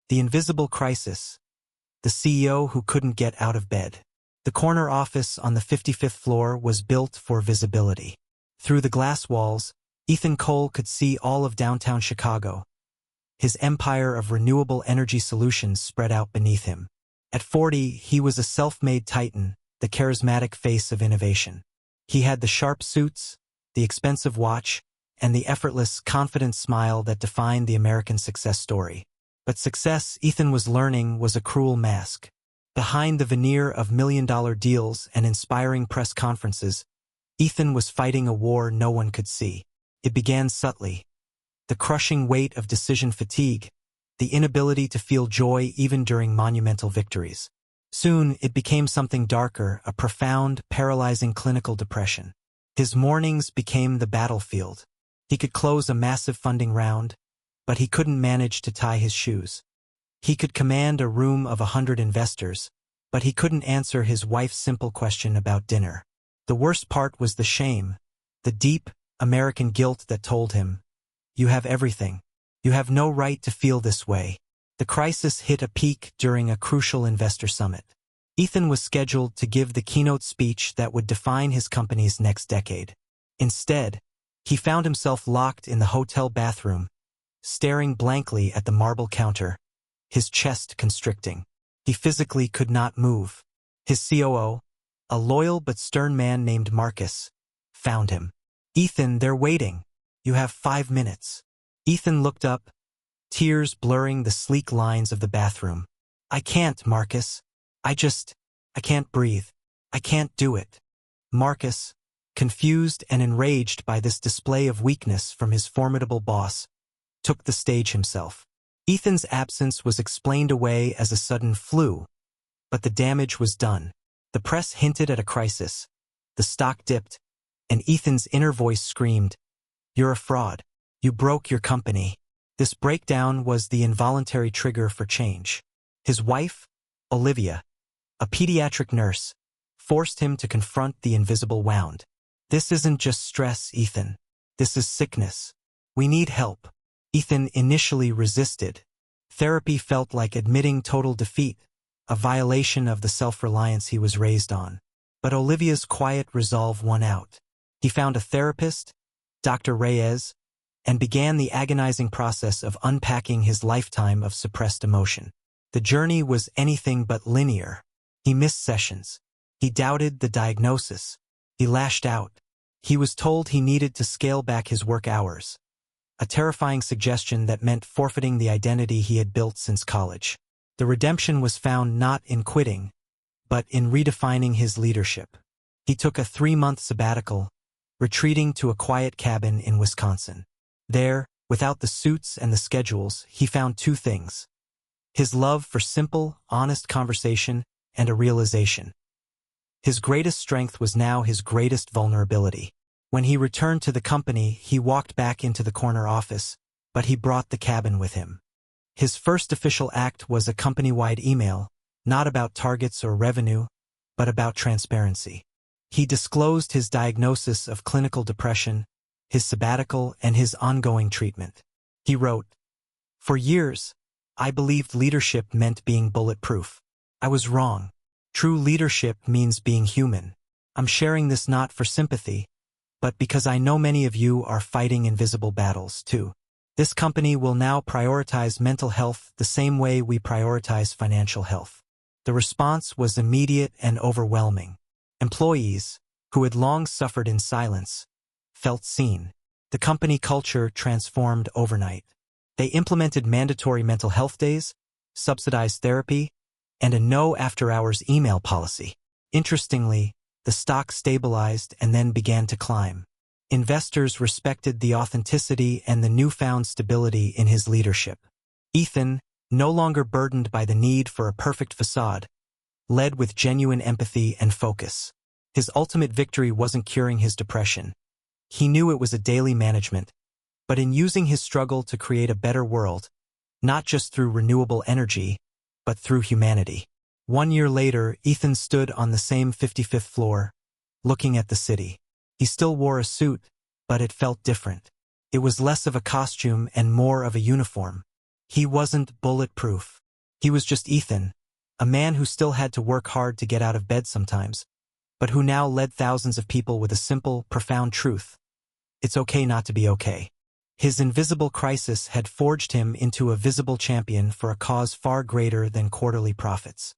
The invisible crisis. The CEO who couldn't get out of bed. The corner office on the 55th floor was built for visibility. Through the glass walls, Ethan Cole could see all of downtown Chicago. His empire of renewable energy solutions spread out beneath him. At 40, he was a self-made titan, the charismatic face of innovation. He had the sharp suits, the expensive watch, and the effortless, confident smile that defined the American success story. But success, Ethan was learning, was a cruel mask. Behind the veneer of million-dollar deals and inspiring press conferences, Ethan was fighting a war no one could see. It began subtly. The crushing weight of decision fatigue, the inability to feel joy even during monumental victories. Soon, it became something darker, a profound, paralyzing clinical depression. His mornings became the battlefield. He could close a massive funding round, but he couldn't manage to tie his shoes. He could command a room of 100 investors, but he couldn't answer his wife's simple question about dinner. The worst part was the shame, the deep, American guilt that told him, "You have everything. You have no right to feel this way." The crisis hit a peak during a crucial investor summit. Ethan was scheduled to give the keynote speech that would define his company's next decade. Instead, he found himself locked in the hotel bathroom, staring blankly at the marble counter, his chest constricting. He physically could not move. His COO, a loyal but stern man named Marcus, found him. "Ethan, they're waiting. You have 5 minutes." Ethan looked up, tears blurring the sleek lines of the bathroom. "I can't, Marcus. I can't breathe. I can't do it." Marcus, confused and enraged by this display of weakness from his formidable boss, took the stage himself. Ethan's absence was explained away as a sudden flu, but the damage was done. The press hinted at a crisis. The stock dipped, and Ethan's inner voice screamed, "You're a fraud. You broke your company." This breakdown was the involuntary trigger for change. His wife, Olivia, a pediatric nurse, forced him to confront the invisible wound. "This isn't just stress, Ethan. This is sickness. We need help." Ethan initially resisted. Therapy felt like admitting total defeat, a violation of the self-reliance he was raised on. But Olivia's quiet resolve won out. He found a therapist, Dr. Reyes, and began the agonizing process of unpacking his lifetime of suppressed emotion. The journey was anything but linear. He missed sessions. He doubted the diagnosis. He lashed out. He was told he needed to scale back his work hours, a terrifying suggestion that meant forfeiting the identity he had built since college. The redemption was found not in quitting, but in redefining his leadership. He took a 3-month sabbatical, retreating to a quiet cabin in Wisconsin. There, without the suits and the schedules, he found 2 things: his love for simple, honest conversation and a realization. His greatest strength was now his greatest vulnerability. When he returned to the company, he walked back into the corner office, but he brought the cabin with him. His first official act was a company-wide email, not about targets or revenue, but about transparency. He disclosed his diagnosis of clinical depression, his sabbatical, and his ongoing treatment. He wrote, "For years, I believed leadership meant being bulletproof. I was wrong. True leadership means being human. I'm sharing this not for sympathy, but because I know many of you are fighting invisible battles, too. This company will now prioritize mental health the same way we prioritize financial health." The response was immediate and overwhelming. Employees, who had long suffered in silence, felt seen. The company culture transformed overnight. They implemented mandatory mental health days, subsidized therapy, and a no after-hours email policy. Interestingly, the stock stabilized and then began to climb. Investors respected the authenticity and the newfound stability in his leadership. Ethan, no longer burdened by the need for a perfect facade, led with genuine empathy and focus. His ultimate victory wasn't curing his depression. He knew it was a daily management, but in using his struggle to create a better world, not just through renewable energy, but through humanity. 1 year later, Ethan stood on the same 55th floor, looking at the city. He still wore a suit, but it felt different. It was less of a costume and more of a uniform. He wasn't bulletproof. He was just Ethan, a man who still had to work hard to get out of bed sometimes, but who now led thousands of people with a simple, profound truth. It's okay not to be okay. His invisible crisis had forged him into a visible champion for a cause far greater than quarterly profits.